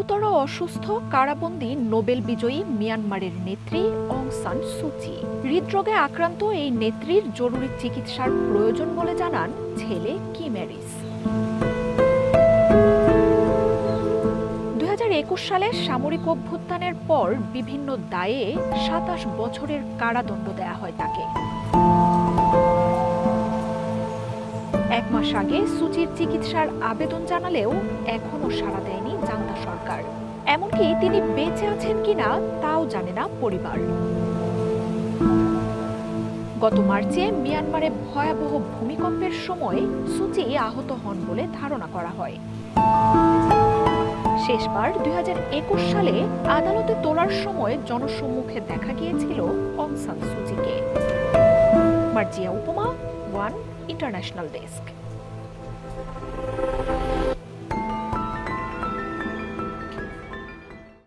গুরুতর অসুস্থ কারাবন্দী নোবেল বিজয়ী মিয়ানমারের নেত্রী অং সান সুচি। হৃদরোগে আক্রান্ত এই নেত্রীর জরুরি চিকিৎসার প্রয়োজন বলে জানান ছেলে কিম এরিস। 2021 সালে সামরিক অভ্যুত্থানের পর বিভিন্ন দায়ে 27 বছরের কারাদণ্ড দেয়া হয় তাকে। 1 মাস আগে সুচির চিকিৎসার আবেদন জানালেও এখনো সাড়া দেয়নি জান্তা সরকার। এমনকি তিনি বেঁচে আছেন কিনা তাও জানে না পরিবার। গত মার্চে মিয়ানমারে ভয়াবহ ভূমিকম্পের সময় সুচি আহত হন বলে ধারণা করা হয়। শেষবার 2021 সালে আদালতে তোলার সময় জনসম্মুখে দেখা গিয়েছিল অং সান সুচিকে। মার্জিয়া উপমা, ওয়ান ইন্টারন্যাশনাল ডেস্ক।